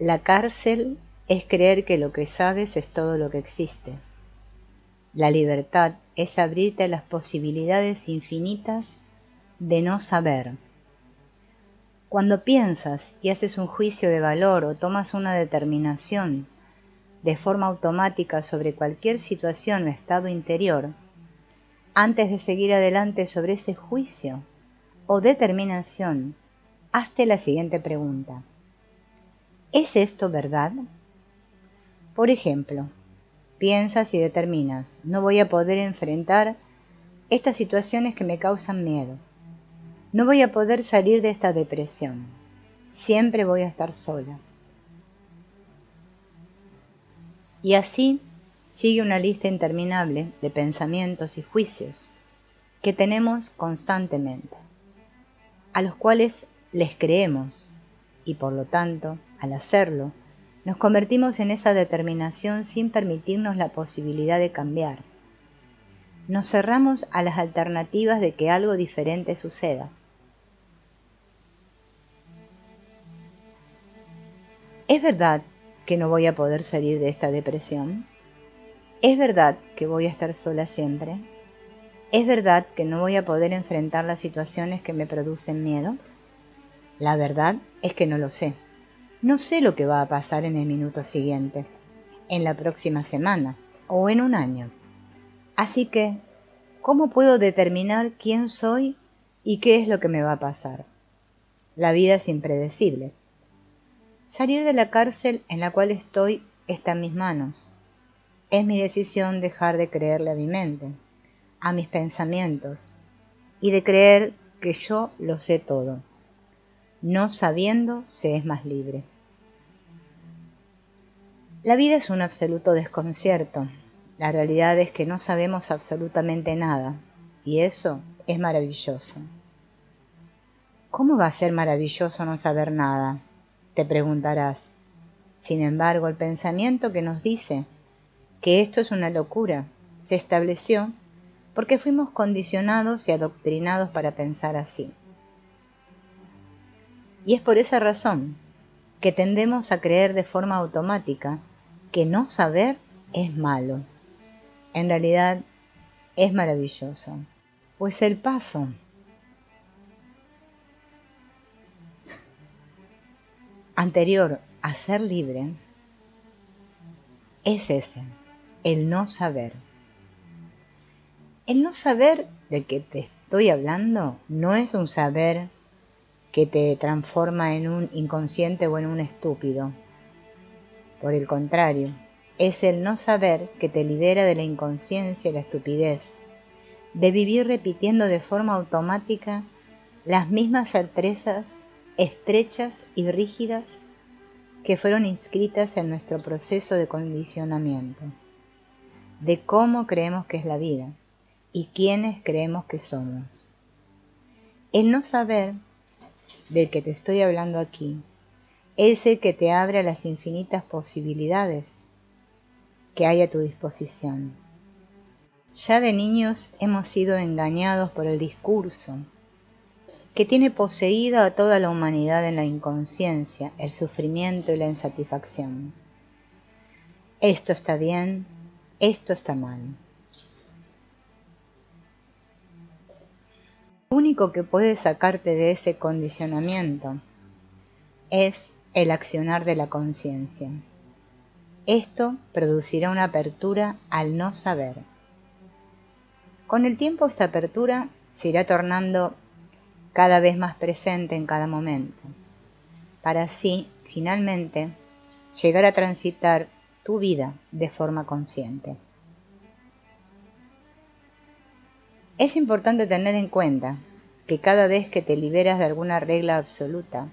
La cárcel es creer que lo que sabes es todo lo que existe. La libertad es abrirte a las posibilidades infinitas de no saber. Cuando piensas y haces un juicio de valor o tomas una determinación de forma automática sobre cualquier situación o estado interior, antes de seguir adelante sobre ese juicio o determinación, hazte la siguiente pregunta. ¿Es esto verdad? Por ejemplo, piensas y determinas, no voy a poder enfrentar estas situaciones que me causan miedo. No voy a poder salir de esta depresión. Siempre voy a estar sola. Y así sigue una lista interminable de pensamientos y juicios que tenemos constantemente, a los cuales les creemos y por lo tanto, al hacerlo, nos convertimos en esa determinación sin permitirnos la posibilidad de cambiar. Nos cerramos a las alternativas de que algo diferente suceda. ¿Es verdad que no voy a poder salir de esta depresión? ¿Es verdad que voy a estar sola siempre? ¿Es verdad que no voy a poder enfrentar las situaciones que me producen miedo? La verdad es que no lo sé. No sé lo que va a pasar en el minuto siguiente, en la próxima semana o en un año. Así que, ¿cómo puedo determinar quién soy y qué es lo que me va a pasar? La vida es impredecible. Salir de la cárcel en la cual estoy está en mis manos. Es mi decisión dejar de creerle a mi mente, a mis pensamientos, y de creer que yo lo sé todo. No sabiendo se es más libre. La vida es un absoluto desconcierto. La realidad es que no sabemos absolutamente nada, y eso es maravilloso. ¿Cómo va a ser maravilloso no saber nada?, te preguntarás. Sin embargo, el pensamiento que nos dice que esto es una locura se estableció porque fuimos condicionados y adoctrinados para pensar así. Y es por esa razón que tendemos a creer de forma automática que no saber es malo. En realidad es maravilloso, pues el paso anterior a ser libre es ese, el no saber. El no saber del que te estoy hablando no es un saber que te transforma en un inconsciente o en un estúpido. Por el contrario, es el no saber que te libera de la inconsciencia y la estupidez, de vivir repitiendo de forma automática las mismas certezas estrechas y rígidas que fueron inscritas en nuestro proceso de condicionamiento, de cómo creemos que es la vida y quiénes creemos que somos. El no saber del que te estoy hablando aquí es el que te abre a las infinitas posibilidades que hay a tu disposición. Ya de niños hemos sido engañados por el discurso que tiene poseída a toda la humanidad en la inconsciencia, el sufrimiento y la insatisfacción. Esto está bien, esto está mal. Lo único que puede sacarte de ese condicionamiento es el accionar de la conciencia. Esto producirá una apertura al no saber. Con el tiempo esta apertura se irá tornando cada vez más presente en cada momento, para así, finalmente, llegar a transitar tu vida de forma consciente. Es importante tener en cuenta que cada vez que te liberas de alguna regla absoluta,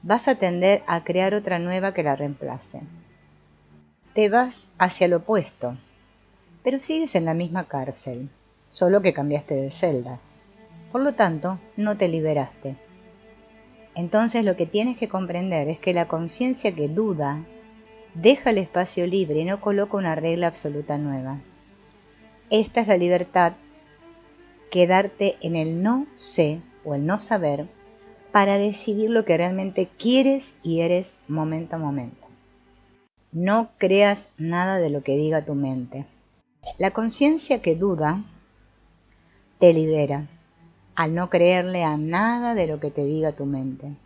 vas a tender a crear otra nueva que la reemplace. Te vas hacia el opuesto, pero sigues en la misma cárcel, solo que cambiaste de celda. Por lo tanto, no te liberaste. Entonces lo que tienes que comprender es que la conciencia que duda deja el espacio libre y no coloca una regla absoluta nueva. Esta es la libertad, quedarte en el no sé o el no saber para decidir lo que realmente quieres y eres momento a momento. No creas nada de lo que diga tu mente. La conciencia que duda te libera al no creerle a nada de lo que te diga tu mente.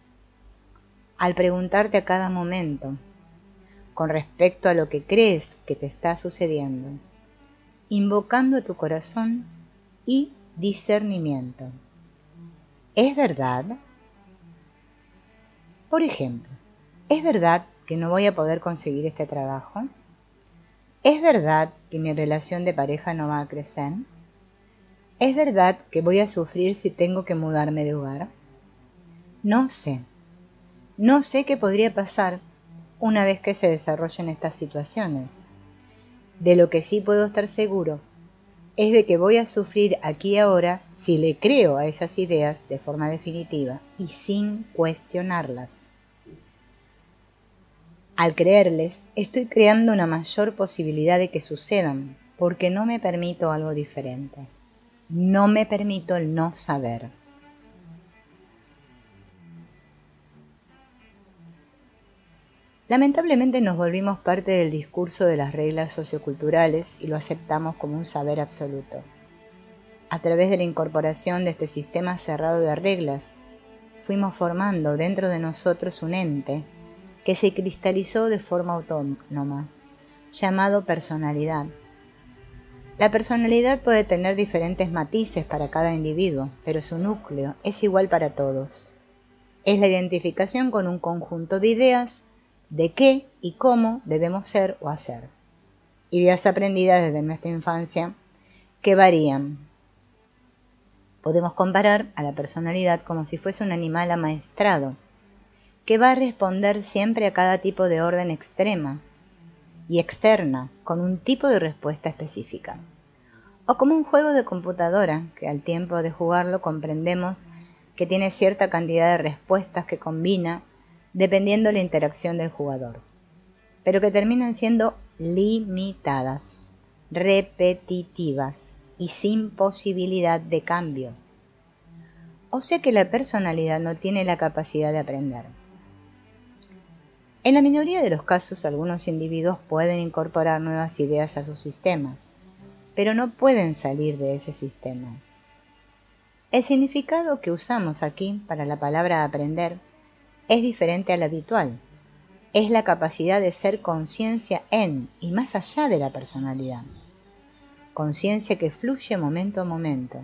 Al preguntarte a cada momento con respecto a lo que crees que te está sucediendo, invocando tu corazón y discernimiento. ¿Es verdad? Por ejemplo, ¿es verdad que no voy a poder conseguir este trabajo? ¿Es verdad que mi relación de pareja no va a crecer? ¿Es verdad que voy a sufrir si tengo que mudarme de hogar? No sé. No sé qué podría pasar una vez que se desarrollen estas situaciones. De lo que sí puedo estar seguro es de que voy a sufrir aquí y ahora si le creo a esas ideas de forma definitiva y sin cuestionarlas. Al creerles, estoy creando una mayor posibilidad de que sucedan, porque no me permito algo diferente. No me permito el no saber. Lamentablemente nos volvimos parte del discurso de las reglas socioculturales y lo aceptamos como un saber absoluto. A través de la incorporación de este sistema cerrado de reglas, fuimos formando dentro de nosotros un ente que se cristalizó de forma autónoma, llamado personalidad. La personalidad puede tener diferentes matices para cada individuo, pero su núcleo es igual para todos. Es la identificación con un conjunto de ideas de qué y cómo debemos ser o hacer. Ideas aprendidas desde nuestra infancia que varían. Podemos comparar a la personalidad como si fuese un animal amaestrado, que va a responder siempre a cada tipo de orden extrema y externa con un tipo de respuesta específica. O como un juego de computadora que al tiempo de jugarlo comprendemos que tiene cierta cantidad de respuestas que combina dependiendo de la interacción del jugador, pero que terminan siendo limitadas, repetitivas y sin posibilidad de cambio. O sea que la personalidad no tiene la capacidad de aprender. En la minoría de los casos, algunos individuos pueden incorporar nuevas ideas a su sistema, pero no pueden salir de ese sistema. El significado que usamos aquí para la palabra aprender es diferente al habitual. Es la capacidad de ser conciencia en y más allá de la personalidad. Conciencia que fluye momento a momento,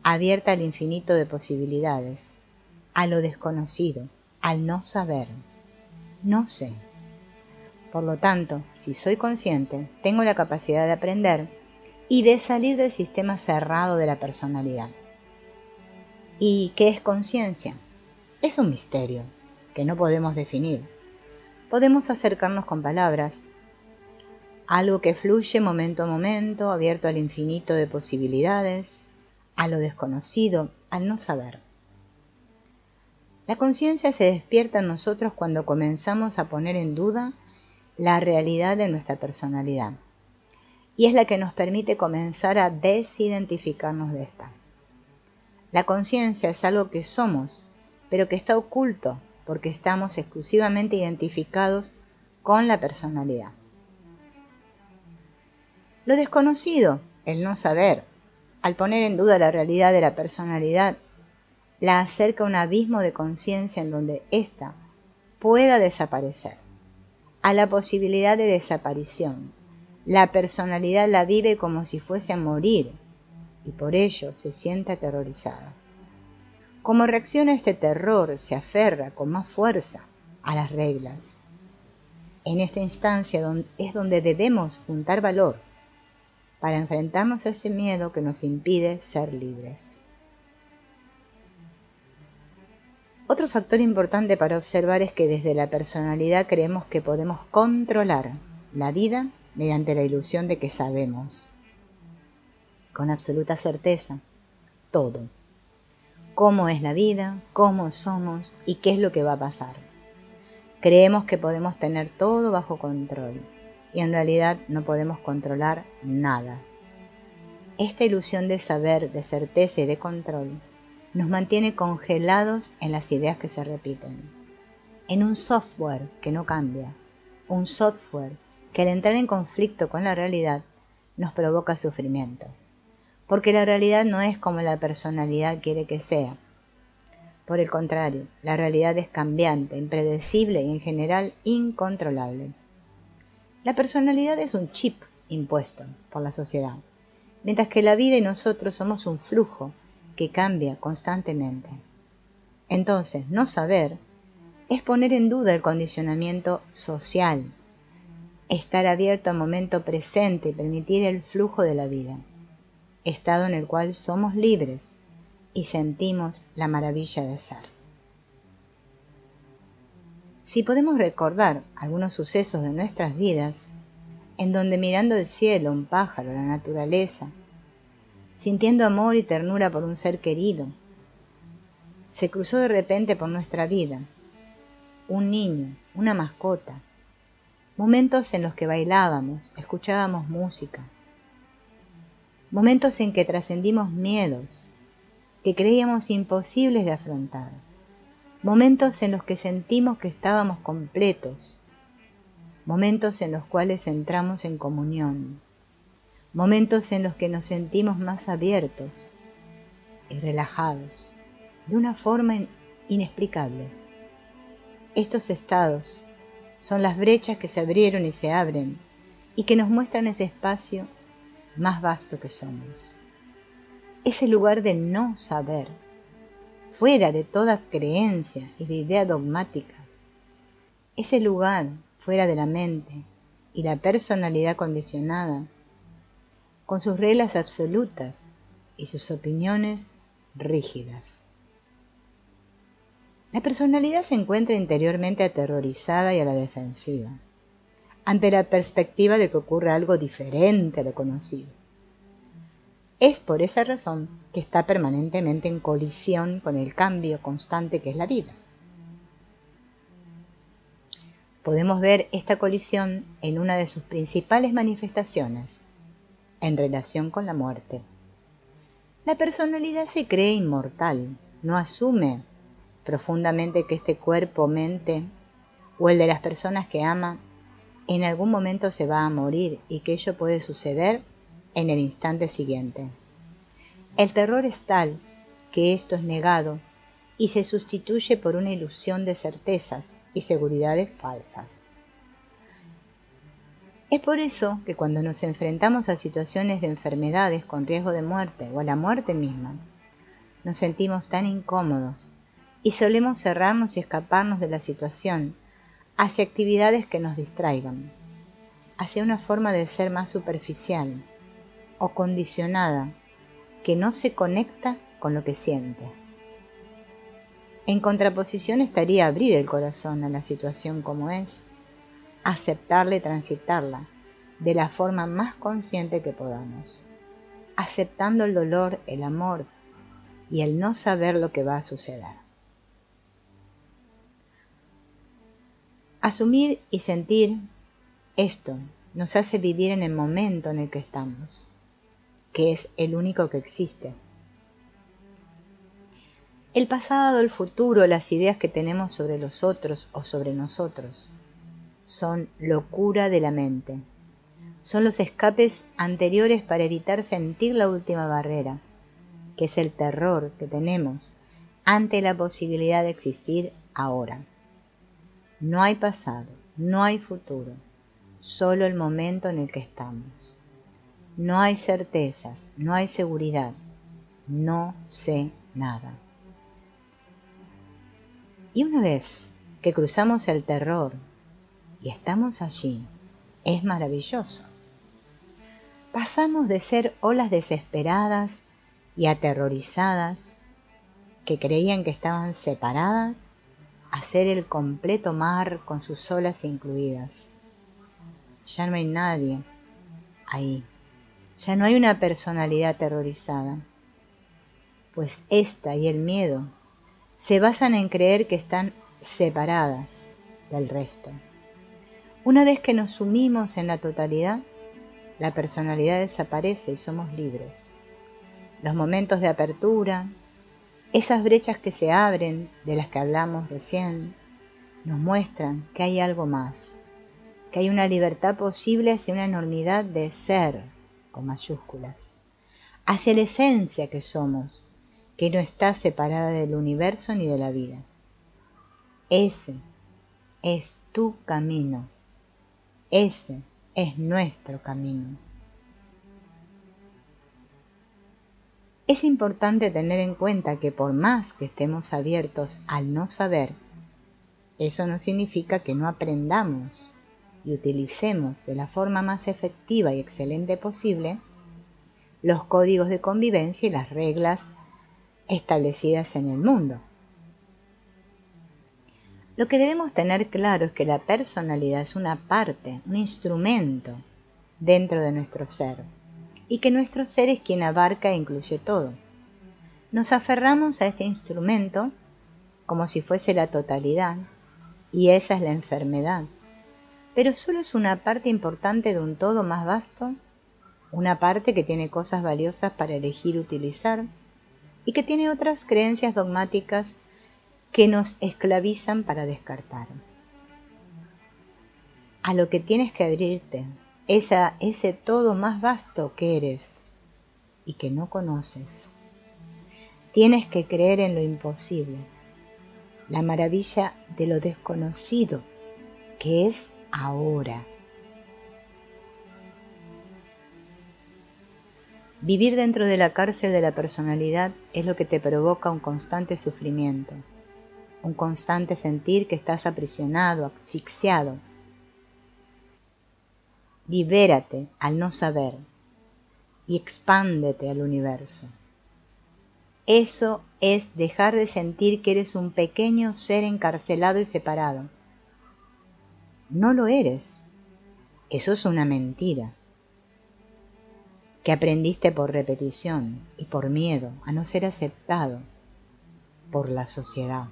abierta al infinito de posibilidades, a lo desconocido, al no saber. No sé. Por lo tanto, si soy consciente, tengo la capacidad de aprender y de salir del sistema cerrado de la personalidad. ¿Y qué es conciencia? Es un misterio que no podemos definir. Podemos acercarnos con palabras, algo que fluye momento a momento, abierto al infinito de posibilidades, a lo desconocido, al no saber. La conciencia se despierta en nosotros cuando comenzamos a poner en duda la realidad de nuestra personalidad, y es la que nos permite comenzar a desidentificarnos de esta. La conciencia es algo que somos, pero que está oculto porque estamos exclusivamente identificados con la personalidad. Lo desconocido, el no saber, al poner en duda la realidad de la personalidad, la acerca a un abismo de conciencia en donde ésta pueda desaparecer, a la posibilidad de desaparición. La personalidad la vive como si fuese a morir y por ello se siente aterrorizada. Como reacción a este terror, se aferra con más fuerza a las reglas. En esta instancia es donde debemos juntar valor para enfrentarnos a ese miedo que nos impide ser libres. Otro factor importante para observar es que desde la personalidad creemos que podemos controlar la vida mediante la ilusión de que sabemos, con absoluta certeza, todo. Cómo es la vida, cómo somos y qué es lo que va a pasar. Creemos que podemos tener todo bajo control y en realidad no podemos controlar nada. Esta ilusión de saber, de certeza y de control nos mantiene congelados en las ideas que se repiten, en un software que no cambia, un software que al entrar en conflicto con la realidad nos provoca sufrimiento, porque la realidad no es como la personalidad quiere que sea. Por el contrario, la realidad es cambiante, impredecible y en general incontrolable. La personalidad es un chip impuesto por la sociedad, mientras que la vida y nosotros somos un flujo que cambia constantemente. Entonces, no saber es poner en duda el condicionamiento social, estar abierto al momento presente y permitir el flujo de la vida, estado en el cual somos libres y sentimos la maravilla de ser. Si podemos recordar algunos sucesos de nuestras vidas, en donde mirando el cielo, un pájaro, la naturaleza, sintiendo amor y ternura por un ser querido, se cruzó de repente por nuestra vida un niño, una mascota, momentos en los que bailábamos, escuchábamos música, momentos en que trascendimos miedos que creíamos imposibles de afrontar, momentos en los que sentimos que estábamos completos, momentos en los cuales entramos en comunión, momentos en los que nos sentimos más abiertos y relajados, de una forma inexplicable. Estos estados son las brechas que se abrieron y se abren y que nos muestran ese espacio más vasto que somos. Ese lugar de no saber, fuera de toda creencia y de idea dogmática. Ese lugar fuera de la mente y la personalidad condicionada, con sus reglas absolutas y sus opiniones rígidas. La personalidad se encuentra interiormente aterrorizada y a la defensiva, ante la perspectiva de que ocurra algo diferente a lo conocido. Es por esa razón que está permanentemente en colisión con el cambio constante que es la vida. Podemos ver esta colisión en una de sus principales manifestaciones, en relación con la muerte. La personalidad se cree inmortal, no asume profundamente que este cuerpo, mente, o el de las personas que ama, en algún momento se va a morir y que ello puede suceder en el instante siguiente. El terror es tal que esto es negado y se sustituye por una ilusión de certezas y seguridades falsas. Es por eso que cuando nos enfrentamos a situaciones de enfermedades con riesgo de muerte o a la muerte misma, nos sentimos tan incómodos y solemos cerrarnos y escaparnos de la situación hacia actividades que nos distraigan, hacia una forma de ser más superficial o condicionada que no se conecta con lo que siente. En contraposición estaría abrir el corazón a la situación como es, aceptarla y transitarla de la forma más consciente que podamos, aceptando el dolor, el amor y el no saber lo que va a suceder. Asumir y sentir esto nos hace vivir en el momento en el que estamos, que es el único que existe. El pasado, el futuro, las ideas que tenemos sobre los otros o sobre nosotros son locura de la mente. Son los escapes anteriores para evitar sentir la última barrera, que es el terror que tenemos ante la posibilidad de existir ahora. No hay pasado, no hay futuro, solo el momento en el que estamos. No hay certezas, no hay seguridad, no sé nada. Y una vez que cruzamos el terror y estamos allí, es maravilloso. Pasamos de ser olas desesperadas y aterrorizadas que creían que estaban separadas a ser el completo mar con sus olas incluidas. Ya no hay nadie ahí. Ya no hay una personalidad aterrorizada, pues esta y el miedo se basan en creer que están separadas del resto. Una vez que nos sumimos en la totalidad, la personalidad desaparece y somos libres. Los momentos de apertura, Esas brechas que se abren, de las que hablamos recién, nos muestran que hay algo más, que hay una libertad posible hacia una enormidad de ser, con mayúsculas, hacia la esencia que somos, que no está separada del universo ni de la vida. Ese es tu camino, ese es nuestro camino. Es importante tener en cuenta que por más que estemos abiertos al no saber, eso no significa que no aprendamos y utilicemos de la forma más efectiva y excelente posible los códigos de convivencia y las reglas establecidas en el mundo. Lo que debemos tener claro es que la personalidad es una parte, un instrumento dentro de nuestro ser, y que nuestro ser es quien abarca e incluye todo. Nos aferramos a este instrumento como si fuese la totalidad, y esa es la enfermedad, pero solo es una parte importante de un todo más vasto, una parte que tiene cosas valiosas para elegir utilizar y que tiene otras creencias dogmáticas que nos esclavizan para descartar. A lo que tienes que abrirte es a ese todo más vasto que eres y que no conoces. Tienes que creer en lo imposible, la maravilla de lo desconocido que es ahora. Vivir dentro de la cárcel de la personalidad es lo que te provoca un constante sufrimiento, un constante sentir que estás aprisionado, asfixiado. Libérate al no saber y expándete al universo. Eso es dejar de sentir que eres un pequeño ser encarcelado y separado. No lo eres. Eso es una mentira que aprendiste por repetición y por miedo a no ser aceptado por la sociedad.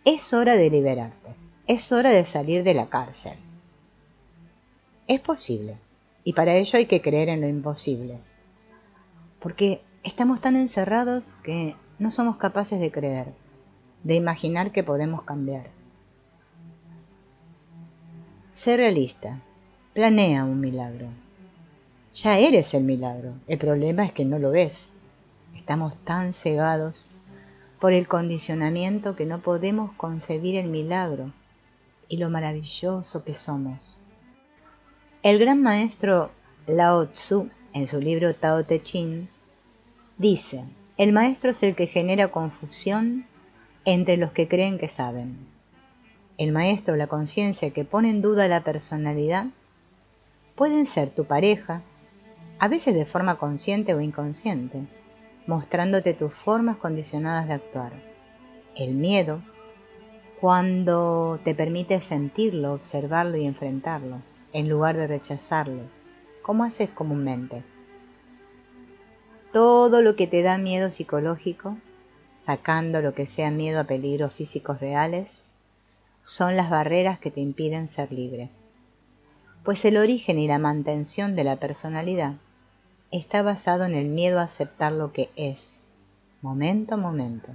Es hora de liberarte. Es hora de salir de la cárcel. Es posible, y para ello hay que creer en lo imposible, porque estamos tan encerrados que no somos capaces de creer, de imaginar que podemos cambiar. Sé realista, planea un milagro. Ya eres el milagro, el problema es que no lo ves. Estamos tan cegados por el condicionamiento que no podemos concebir el milagro y lo maravilloso que somos. El gran maestro Lao Tzu, en su libro Tao Te Ching, dice: el maestro es el que genera confusión entre los que creen que saben. El maestro, la conciencia que pone en duda la personalidad, pueden ser tu pareja, a veces de forma consciente o inconsciente, mostrándote tus formas condicionadas de actuar. El miedo, cuando te permite sentirlo, observarlo y enfrentarlo, en lugar de rechazarlo, como haces comúnmente. Todo lo que te da miedo psicológico, sacando lo que sea miedo a peligros físicos reales, son las barreras que te impiden ser libre. Pues el origen y la mantención de la personalidad está basado en el miedo a aceptar lo que es, momento a momento.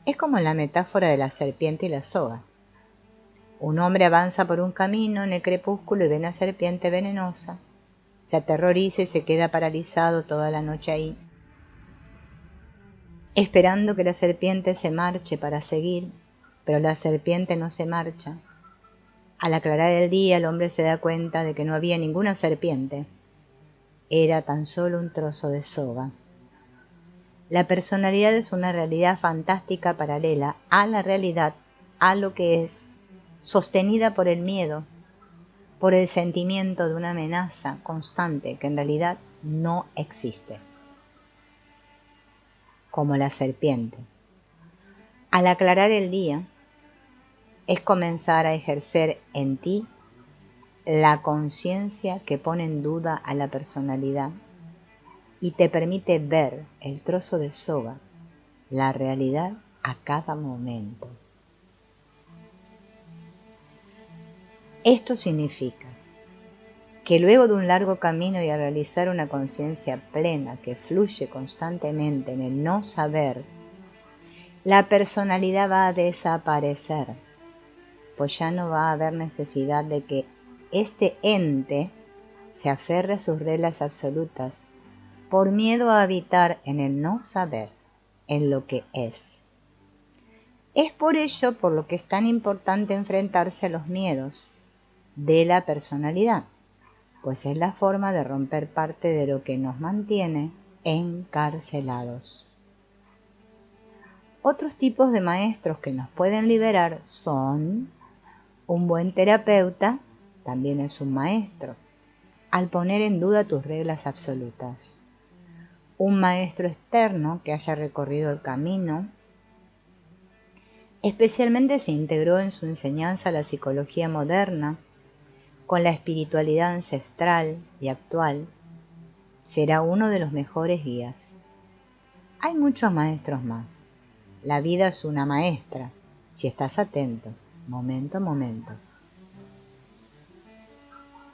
Es como la metáfora de la serpiente y la soga. Un hombre avanza por un camino en el crepúsculo y ve una serpiente venenosa. Se aterroriza y se queda paralizado toda la noche ahí, esperando que la serpiente se marche para seguir, pero la serpiente no se marcha. Al aclarar el día, el hombre se da cuenta de que no había ninguna serpiente. Era tan solo un trozo de soga. La personalidad es una realidad fantástica paralela a la realidad, a lo que es, sostenida por el miedo, por el sentimiento de una amenaza constante que en realidad no existe, como la serpiente. Al aclarar el día, es comenzar a ejercer en ti la conciencia que pone en duda a la personalidad y te permite ver el trozo de soga, la realidad a cada momento. Esto significa que luego de un largo camino y al realizar una conciencia plena que fluye constantemente en el no saber, la personalidad va a desaparecer, pues ya no va a haber necesidad de que este ente se aferre a sus reglas absolutas por miedo a habitar en el no saber, en lo que es. Es por ello por lo que es tan importante enfrentarse a los miedos de la personalidad, pues es la forma de romper parte de lo que nos mantiene encarcelados. Otros tipos de maestros que nos pueden liberar son: un buen terapeuta también es un maestro, al poner en duda tus reglas absolutas. Un maestro externo que haya recorrido el camino, especialmente se integró en su enseñanza a la psicología moderna, con la espiritualidad ancestral y actual, será uno de los mejores guías. Hay muchos maestros más. La vida es una maestra, si estás atento, momento a momento.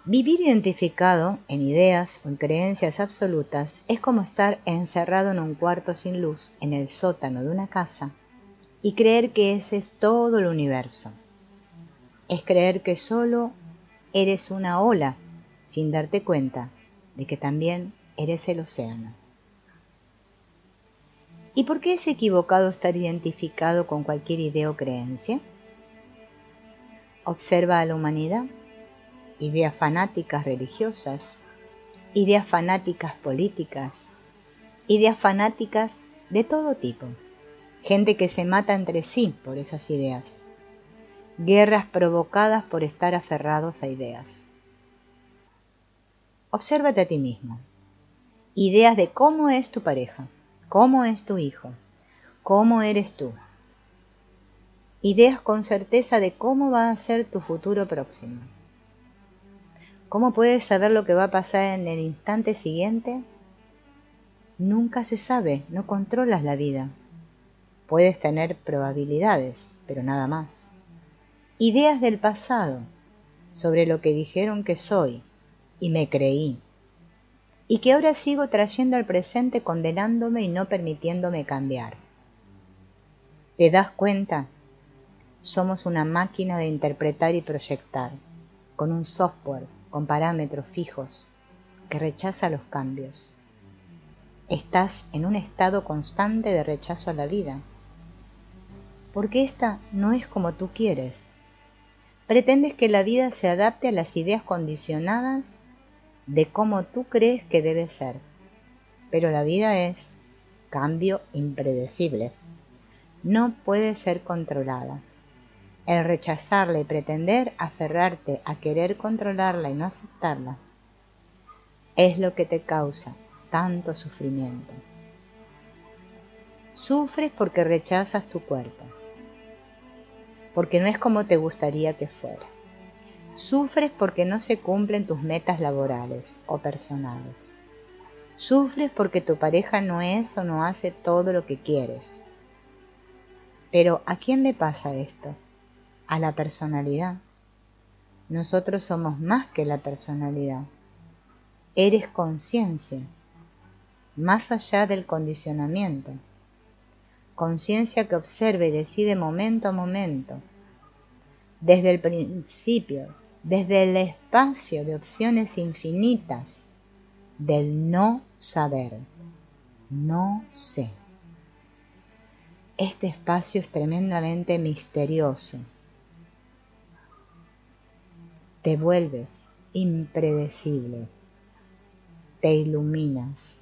Vivir identificado en ideas o en creencias absolutas es como estar encerrado en un cuarto sin luz en el sótano de una casa y creer que ese es todo el universo. Es creer que solo eres una ola sin darte cuenta de que también eres el océano. ¿Y por qué es equivocado estar identificado con cualquier idea o creencia? Observa a la humanidad, ideas fanáticas religiosas, ideas fanáticas políticas, ideas fanáticas de todo tipo, gente que se mata entre sí por esas ideas, guerras provocadas por estar aferrados a ideas. Obsérvate a ti mismo, ideas de cómo es tu pareja, cómo es tu hijo, cómo eres tú, ideas con certeza de cómo va a ser tu futuro próximo. ¿Cómo puedes saber lo que va a pasar en el instante siguiente? Nunca se sabe, no controlas la vida. Puedes tener probabilidades, pero nada más. Ideas del pasado, sobre lo que dijeron que soy, y me creí, y que ahora sigo trayendo al presente condenándome y no permitiéndome cambiar. ¿Te das cuenta? Somos una máquina de interpretar y proyectar, con un software, con parámetros fijos, que rechaza los cambios. Estás en un estado constante de rechazo a la vida, porque esta no es como tú quieres. Pretendes que la vida se adapte a las ideas condicionadas de cómo tú crees que debe ser, pero la vida es cambio impredecible. No puede ser controlada. El rechazarla y pretender aferrarte a querer controlarla y no aceptarla es lo que te causa tanto sufrimiento. Sufres porque rechazas tu cuerpo, porque no es como te gustaría que fuera. Sufres porque no se cumplen tus metas laborales o personales. Sufres porque tu pareja no es o no hace todo lo que quieres. Pero ¿a quién le pasa esto? A la personalidad. Nosotros somos más que la personalidad. Eres conciencia, más allá del condicionamiento. Conciencia que observa y decide momento a momento, desde el principio, desde el espacio de opciones infinitas del no saber. No sé. Este espacio es tremendamente misterioso. Te vuelves impredecible. Te iluminas.